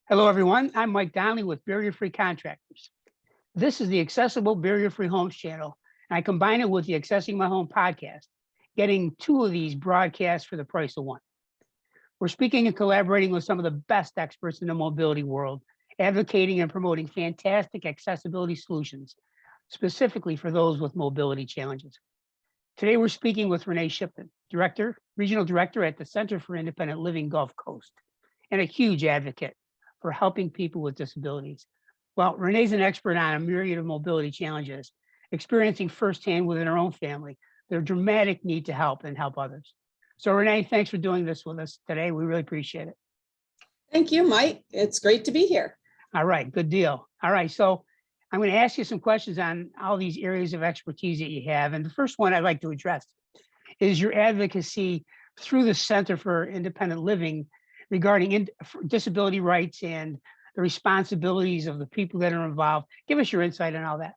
Hello, everyone. I'm Mike Donnelly with Barrier Free Contractors. This is the Accessible Barrier Free Homes channel, and I combine it with the Accessing My Home podcast, getting two of these broadcasts for the price of one. We're speaking and collaborating with some of the best experts in the mobility world, advocating and promoting fantastic accessibility solutions, specifically for those with mobility challenges. Today, we're speaking with Renee Shipton, Regional Director at the Center for Independent Living Gulf Coast, and a huge advocate for helping people with disabilities. Well, Renee's an expert on a myriad of mobility challenges, experiencing firsthand within her own family their dramatic need to help and help others. So Renee, thanks for doing this with us today. We really appreciate it. Thank you, Mike. It's great to be here. All right, good deal. All right, so I'm going to ask you some questions on all these areas of expertise that you have. And the first one I'd like to address is your advocacy through the Center for Independent Living regarding disability rights and the responsibilities of the people that are involved. Give us your insight on all that.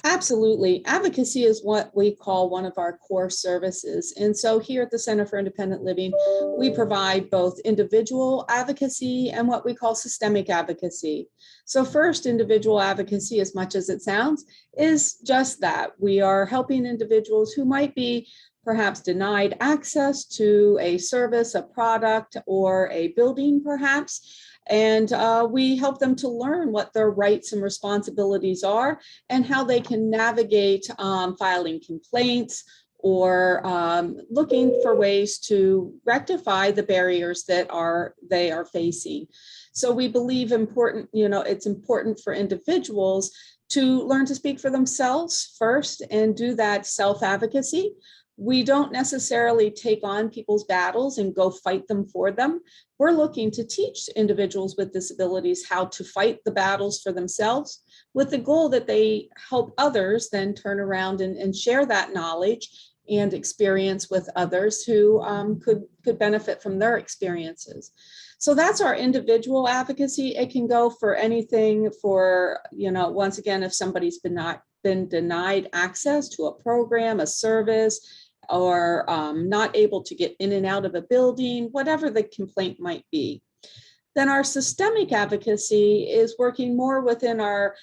Absolutely. Advocacy is what we call one of our core services. And so here at the Center for Independent Living, we provide both individual advocacy and what we call systemic advocacy. So first, individual advocacy, as much as it sounds, is just that. We are helping individuals who might be perhaps denied access to a service, a product, or a building, perhaps. And we help them to learn what their rights and responsibilities are and how they can navigate filing complaints or looking for ways to rectify the barriers that they are facing. So we believe it's important for individuals to learn to speak for themselves first and do that self-advocacy. We don't necessarily take on people's battles and go fight them for them. We're looking to teach individuals with disabilities how to fight the battles for themselves with the goal that they help others then turn around and share that knowledge and experience with others who could benefit from their experiences. So that's our individual advocacy. It can go for anything for, once again, if somebody's been denied access to a program, a service, or not able to get in and out of a building, whatever the complaint might be. Then our systemic advocacy is working more within our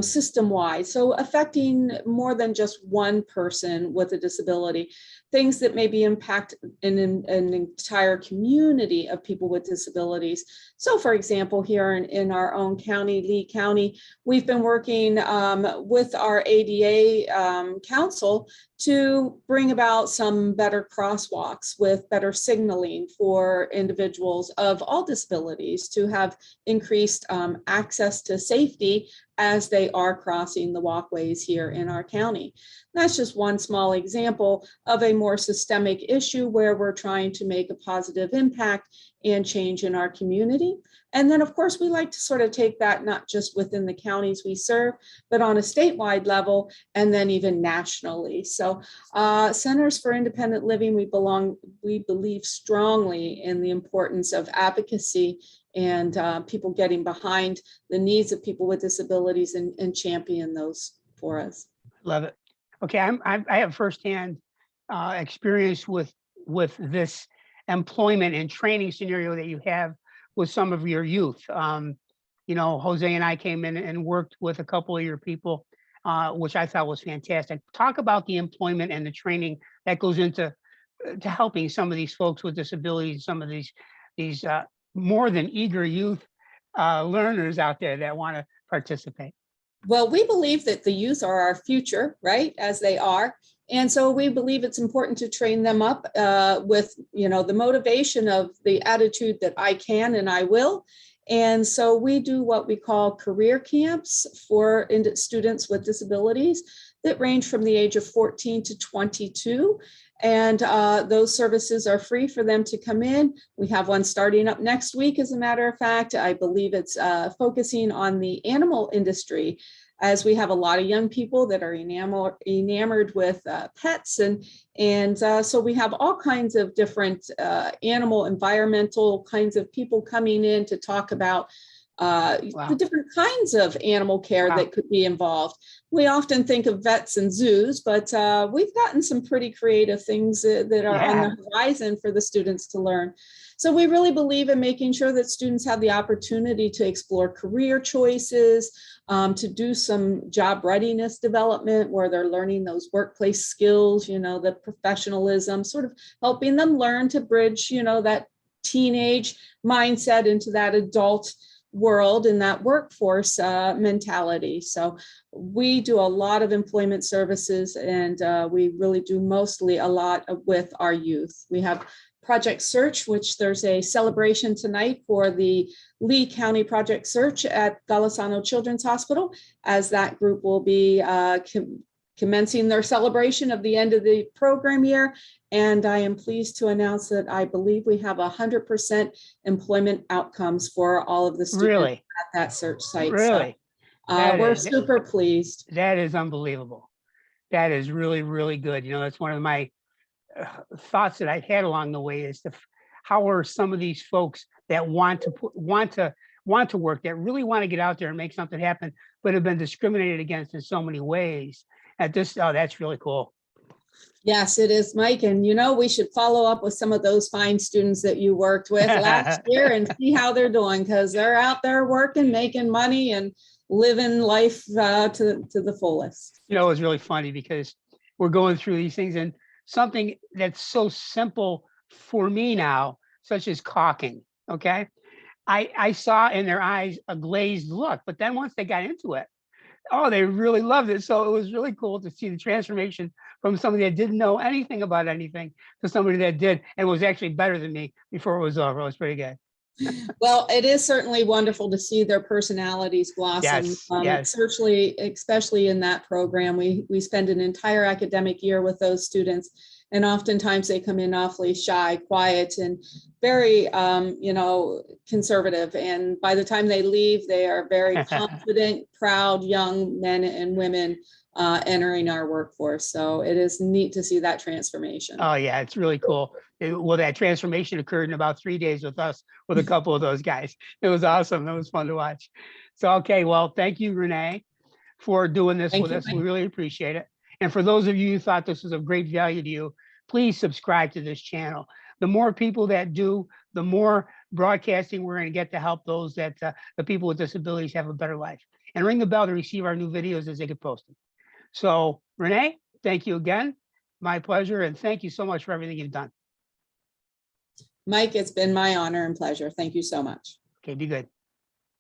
system-wide, so affecting more than just one person with a disability, things that maybe impact an entire community of people with disabilities. So for example, here in our own county, Lee County, we've been working with our ADA council to bring about some better crosswalks with better signaling for individuals of all disabilities to have increased access to safety as they are crossing the walkways here in our county. That's just one small example of a more systemic issue where we're trying to make a positive impact and change in our community. And then, of course, we like to sort of take that not just within the counties we serve, but on a statewide level, and then even nationally. So Centers for Independent Living, we believe strongly in the importance of advocacy and people getting behind the needs of people with disabilities and champion those for us. Love it. Okay, I have firsthand experience with this employment and training scenario that you have with some of your youth. Jose and I came in and worked with a couple of your people, which I thought was fantastic. Talk about the employment and the training that goes into to helping some of these folks with disabilities, some of these more than eager youth learners out there that want to participate. Well, we believe that the youth are our future, right, as they are. And so we believe it's important to train them up with, the motivation of the attitude that I can and I will. And so we do what we call career camps for students with disabilities that range from the age of 14 to 22. And those services are free for them to come in. We have one starting up next week, as a matter of fact. I believe it's focusing on the animal industry, as we have a lot of young people that are enamored with pets. And so we have all kinds of different environmental kinds of people coming in to talk about the different kinds of animal care that could be involved. We often think of vets and zoos, but we've gotten some pretty creative things that are on the horizon for the students to learn. So we really believe in making sure that students have the opportunity to explore career choices, to do some job readiness development where they're learning those workplace skills, the professionalism, sort of helping them learn to bridge, that teenage mindset into that adult world and that workforce mentality. So we do a lot of employment services, and we really do mostly a lot with our youth. We have Project Search, which there's a celebration tonight for the Lee County Project Search at Golisano Children's Hospital, as that group will be commencing their celebration of the end of the program year. And I am pleased to announce that I believe we have 100% employment outcomes for all of the students at that search site. Really? So we're super pleased. That is unbelievable. That is really, really good. That's one of my thoughts that I've had along the way is how are some of these folks that want to work, that really want to get out there and make something happen, but have been discriminated against in so many ways. That's really cool. Yes, it is, Mike. And we should follow up with some of those fine students that you worked with last year and see how they're doing, because they're out there working, making money, and living life to the fullest. It was really funny because we're going through these things, and something that's so simple for me now, such as caulking. Okay. I saw in their eyes a glazed look, but then once they got into it, they really loved it. So it was really cool to see the transformation from somebody that didn't know anything about anything to somebody that did and was actually better than me before it was over. It was pretty good. Well, it is certainly wonderful to see their personalities blossom. Yes. Especially in that program, we spend an entire academic year with those students, and oftentimes they come in awfully shy, quiet, and very, conservative. And by the time they leave, they are very confident, proud young men and women entering our workforce. So it is neat to see that transformation. Oh yeah, it's really cool. That transformation occurred in about 3 days with us, with a couple of those guys. It was awesome. It was fun to watch. So, okay, well, thank you, Renee, for doing this with us. We really appreciate it. And for those of you who thought this was of great value to you, please subscribe to this channel. The more people that do, the more broadcasting we're going to get to help those that the people with disabilities have a better life. And ring the bell to receive our new videos as they get posted. So, Renee, thank you again. My pleasure. And thank you so much for everything you've done. Mike, it's been my honor and pleasure. Thank you so much. Okay, be good.